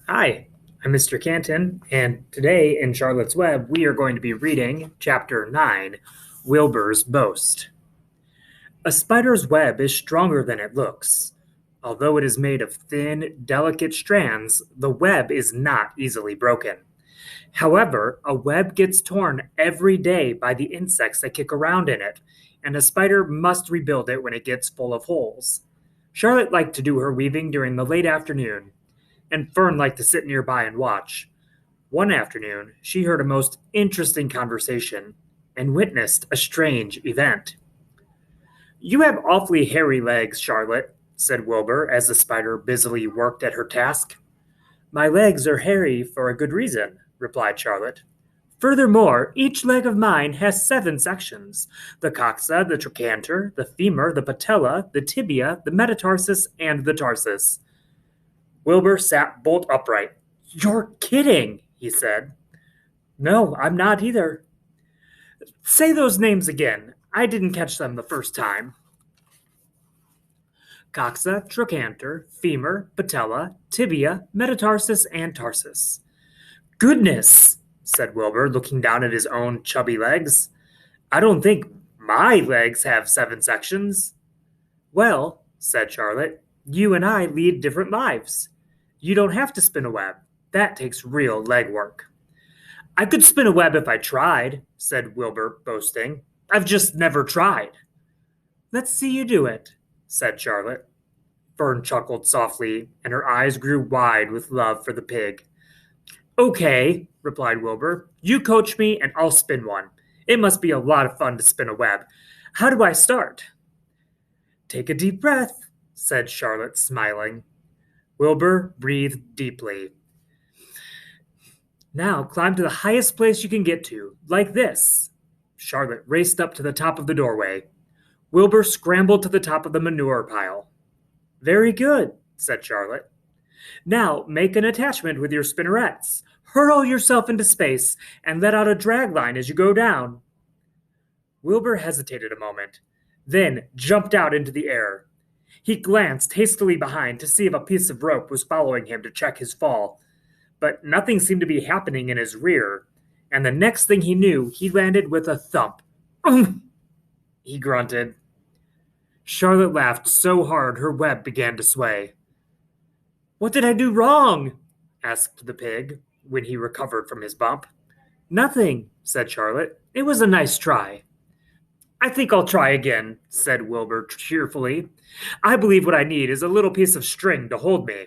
Hi, I'm Mr. Canton, and today in Charlotte's Web, we are going to be reading Chapter 9, Wilbur's Boast. A spider's web is stronger than it looks. Although it is made of thin, delicate strands, the web is not easily broken. However, a web gets torn every day by the insects that kick around in it, and a spider must rebuild it when it gets full of holes. Charlotte liked to do her weaving during the late afternoon, and Fern liked to sit nearby and watch. One afternoon, she heard a most interesting conversation and witnessed a strange event. You have awfully hairy legs, Charlotte, said Wilbur as the spider busily worked at her task. My legs are hairy for a good reason, replied Charlotte. Furthermore, each leg of mine has 7 sections: the coxa, the trochanter, the femur, the patella, the tibia, the metatarsus, and the tarsus. Wilbur sat bolt upright. You're kidding, he said. No, I'm not either. Say those names again. I didn't catch them the first time. Coxa, trochanter, femur, patella, tibia, metatarsus, and tarsus. Goodness, said Wilbur, looking down at his own chubby legs. I don't think my legs have 7 sections. Well, said Charlotte, you and I lead different lives. You don't have to spin a web. That takes real leg work. I could spin a web if I tried, said Wilbur, boasting. I've just never tried. Let's see you do it, said Charlotte. Fern chuckled softly, and her eyes grew wide with love for the pig. Okay, replied Wilbur. You coach me, and I'll spin one. It must be a lot of fun to spin a web. How do I start? Take a deep breath, said Charlotte, smiling. Wilbur breathed deeply. Now climb to the highest place you can get to, like this. Charlotte raced up to the top of the doorway. Wilbur scrambled to the top of the manure pile. Very good, said Charlotte. Now make an attachment with your spinnerets. Hurl yourself into space and let out a drag line as you go down. Wilbur hesitated a moment, then jumped out into the air. He glanced hastily behind to see if a piece of rope was following him to check his fall, but nothing seemed to be happening in his rear, and the next thing he knew, he landed with a thump. He grunted. Charlotte laughed so hard her web began to sway. What did I do wrong? Asked the pig, when he recovered from his bump. Nothing, said Charlotte. It was a nice try. I think I'll try again, said Wilbur cheerfully. I believe what I need is a little piece of string to hold me.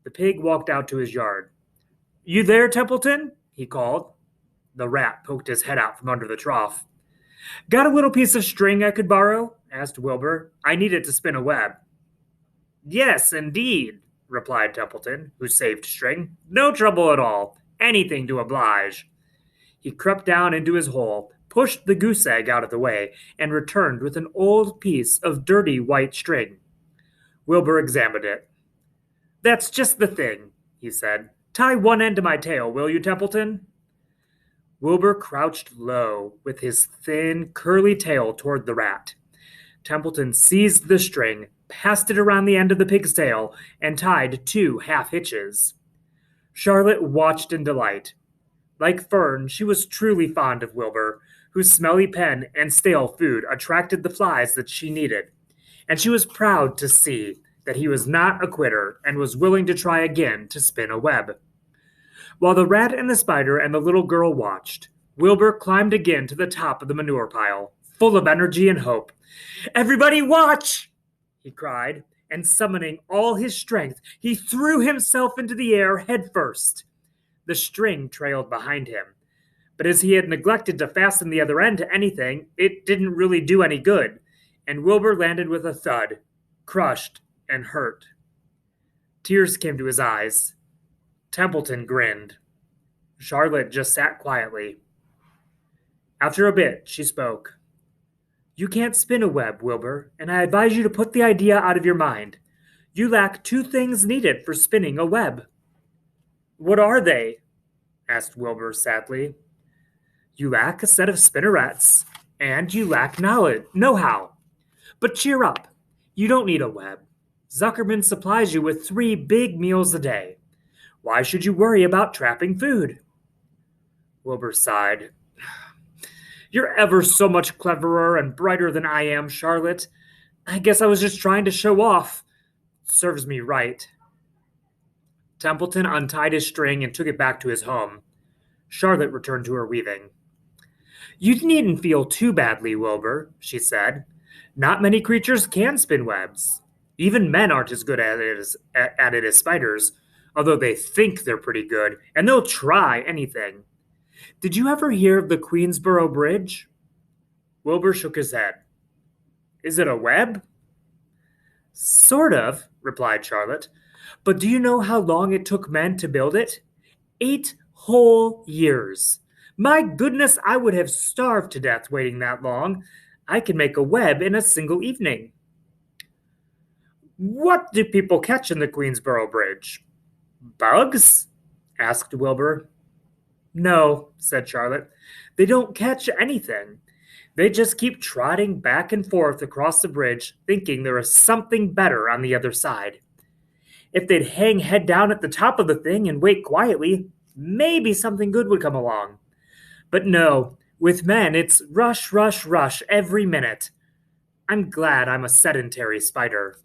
The pig walked out to his yard. You there, Templeton? He called. The rat poked his head out from under the trough. Got a little piece of string I could borrow? Asked Wilbur. I need it to spin a web. Yes, indeed, replied Templeton, who saved string. No trouble at all. Anything to oblige. He crept down into his hole, pushed the goose egg out of the way, and returned with an old piece of dirty white string. Wilbur examined it. That's just the thing, he said. Tie one end to my tail, will you, Templeton? Wilbur crouched low, with his thin, curly tail toward the rat. Templeton seized the string, passed it around the end of the pig's tail, and tied 2 half-hitches. Charlotte watched in delight. Like Fern, she was truly fond of Wilbur, whose smelly pen and stale food attracted the flies that she needed, and she was proud to see that he was not a quitter and was willing to try again to spin a web. While the rat and the spider and the little girl watched, Wilbur climbed again to the top of the manure pile, full of energy and hope. Everybody watch! He cried, and summoning all his strength, he threw himself into the air head first. The string trailed behind him, but as he had neglected to fasten the other end to anything, it didn't really do any good, and Wilbur landed with a thud, crushed and hurt. Tears came to his eyes. Templeton grinned. Charlotte just sat quietly. After a bit, she spoke. You can't spin a web, Wilbur, and I advise you to put the idea out of your mind. You lack 2 things needed for spinning a web. What are they? Asked Wilbur sadly. You lack a set of spinnerets, and you lack know-how. But cheer up. You don't need a web. Zuckerman supplies you with 3 big meals a day. Why should you worry about trapping food? Wilbur sighed. You're ever so much cleverer and brighter than I am, Charlotte. I guess I was just trying to show off. Serves me right. Templeton untied his string and took it back to his home. Charlotte returned to her weaving. You needn't feel too badly, Wilbur, she said. Not many creatures can spin webs. Even men aren't as good at it as spiders, although they think they're pretty good, and they'll try anything. Did you ever hear of the Queensboro Bridge? Wilbur shook his head. Is it a web? Sort of, replied Charlotte. But do you know how long it took men to build it? 8 whole years. My goodness, I would have starved to death waiting that long. I can make a web in a single evening. What do people catch in the Queensboro Bridge? Bugs? Asked Wilbur. No, said Charlotte. They don't catch anything. They just keep trotting back and forth across the bridge, thinking there is something better on the other side. If they'd hang head down at the top of the thing and wait quietly, maybe something good would come along. But no, with men, it's rush, rush, rush every minute. I'm glad I'm a sedentary spider.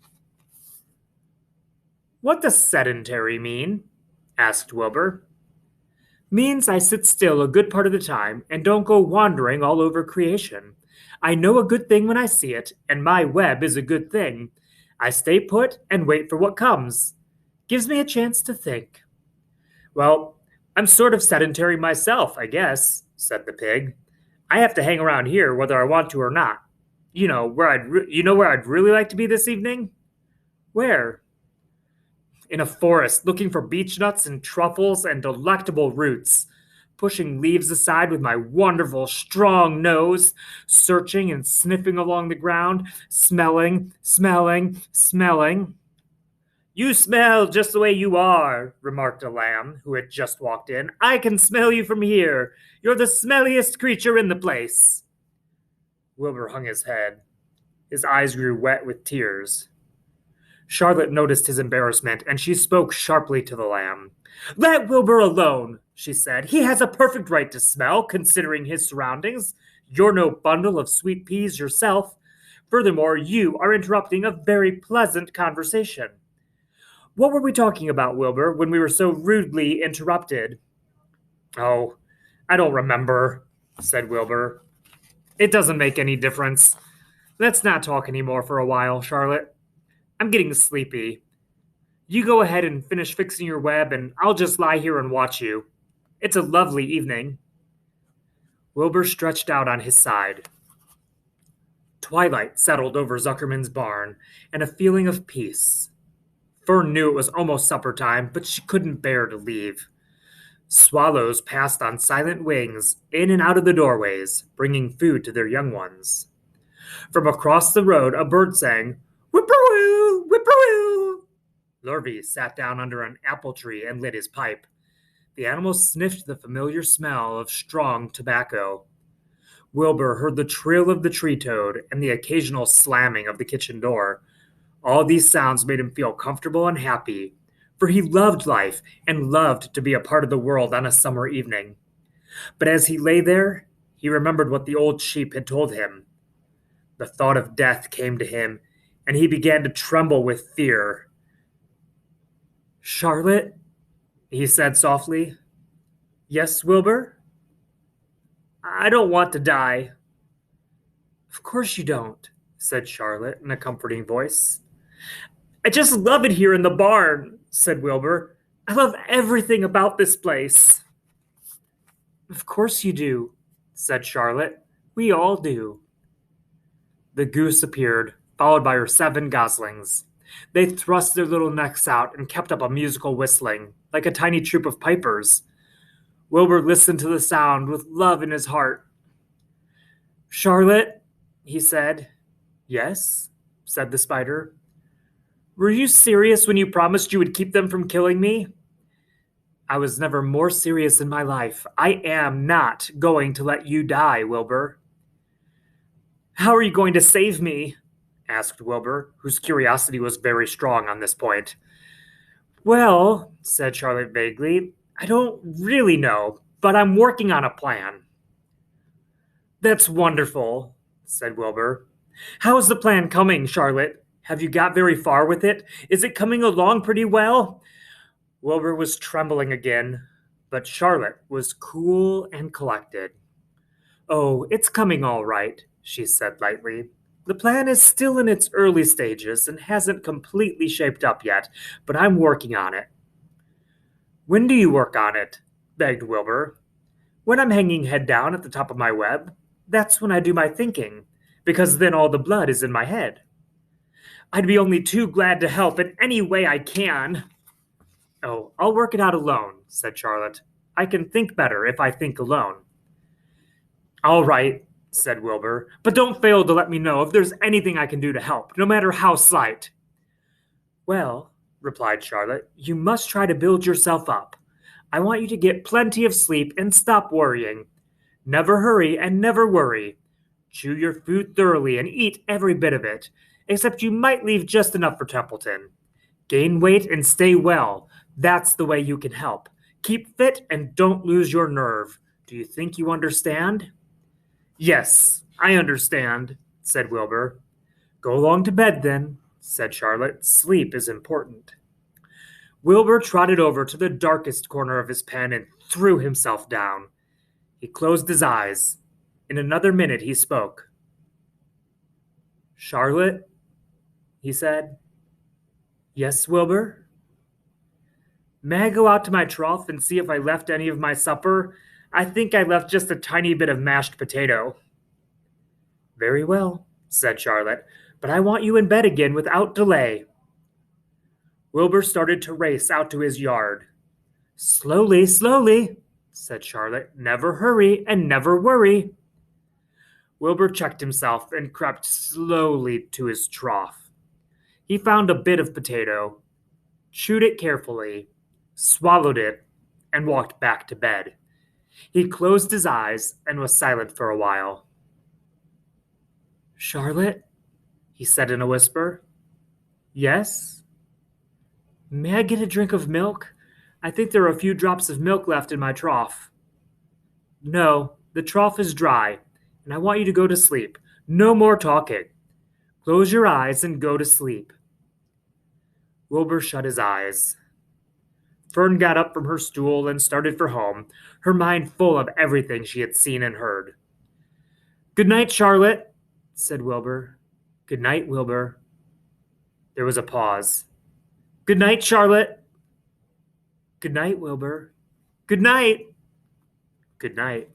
What does sedentary mean? Asked Wilbur. Means I sit still a good part of the time and don't go wandering all over creation. I know a good thing when I see it, and my web is a good thing. I stay put and wait for what comes. Gives me a chance to think. Well, I'm sort of sedentary myself, I guess, said the pig. I have to hang around here whether I want to or not. You know where I'd really like to be this evening? Where? In a forest, looking for beech nuts and truffles and delectable roots, pushing leaves aside with my wonderful, strong nose, searching and sniffing along the ground, smelling, smelling, smelling. You smell just the way you are, remarked a lamb who had just walked in. I can smell you from here. You're the smelliest creature in the place. Wilbur hung his head. His eyes grew wet with tears. Charlotte noticed his embarrassment, and she spoke sharply to the lamb. Let Wilbur alone, she said. He has a perfect right to smell, considering his surroundings. You're no bundle of sweet peas yourself. Furthermore, you are interrupting a very pleasant conversation. What were we talking about, Wilbur, when we were so rudely interrupted? Oh, I don't remember, said Wilbur. It doesn't make any difference. Let's not talk any more for a while, Charlotte. I'm getting sleepy. You go ahead and finish fixing your web, and I'll just lie here and watch you. It's a lovely evening. Wilbur stretched out on his side. Twilight settled over Zuckerman's barn, and a feeling of peace. Fern knew it was almost supper time, but she couldn't bear to leave. Swallows passed on silent wings, in and out of the doorways, bringing food to their young ones. From across the road, a bird sang, Whip-poor-will, whip-poor-will. Lurvy sat down under an apple tree and lit his pipe. The animal sniffed the familiar smell of strong tobacco. Wilbur heard the trill of the tree toad and the occasional slamming of the kitchen door. All these sounds made him feel comfortable and happy, for he loved life and loved to be a part of the world on a summer evening. But as he lay there, he remembered what the old sheep had told him. The thought of death came to him, and he began to tremble with fear. Charlotte, he said softly. Yes, Wilbur? I don't want to die. Of course you don't, said Charlotte in a comforting voice. I just love it here in the barn, said Wilbur. I love everything about this place. Of course you do, said Charlotte. We all do. The goose appeared, followed by her 7 goslings. They thrust their little necks out and kept up a musical whistling, like a tiny troop of pipers. Wilbur listened to the sound with love in his heart. Charlotte, he said. Yes, said the spider. Were you serious when you promised you would keep them from killing me? I was never more serious in my life. I am not going to let you die, Wilbur. How are you going to save me? Asked Wilbur, whose curiosity was very strong on this point. Well, said Charlotte vaguely, I don't really know, but I'm working on a plan. That's wonderful, said Wilbur. How is the plan coming, Charlotte? Have you got very far with it? Is it coming along pretty well? Wilbur was trembling again, but Charlotte was cool and collected. Oh, it's coming all right, she said lightly. The plan is still in its early stages and hasn't completely shaped up yet, but I'm working on it. When do you work on it? Begged Wilbur. When I'm hanging head down at the top of my web, that's when I do my thinking, because then all the blood is in my head. I'd be only too glad to help in any way I can. Oh, I'll work it out alone, said Charlotte. I can think better if I think alone. All right, said Wilbur, but don't fail to let me know if there's anything I can do to help, no matter how slight. Well, replied Charlotte, you must try to build yourself up. I want you to get plenty of sleep and stop worrying. Never hurry and never worry. Chew your food thoroughly and eat every bit of it, except you might leave just enough for Templeton. Gain weight and stay well. That's the way you can help. Keep fit and don't lose your nerve. Do you think you understand? Yes, I understand, said Wilbur. Go along to bed then, said Charlotte. Sleep is important. Wilbur trotted over to the darkest corner of his pen and threw himself down. He closed his eyes. In another minute he spoke. Charlotte, he said. Yes, Wilbur? May I go out to my trough and see if I left any of my supper? I think I left just a tiny bit of mashed potato. Very well, said Charlotte, but I want you in bed again without delay. Wilbur started to race out to his yard. Slowly, slowly, said Charlotte. Never hurry and never worry. Wilbur checked himself and crept slowly to his trough. He found a bit of potato, chewed it carefully, swallowed it, and walked back to bed. He closed his eyes and was silent for a while. Charlotte, he said in a whisper. Yes? May I get a drink of milk? I think there are a few drops of milk left in my trough. No, the trough is dry, and I want you to go to sleep. No more talking. Close your eyes and go to sleep. Wilbur shut his eyes. Fern got up from her stool and started for home, her mind full of everything she had seen and heard. Good night, Charlotte, said Wilbur. Good night, Wilbur. There was a pause. Good night, Charlotte. Good night, Wilbur. Good night. Good night.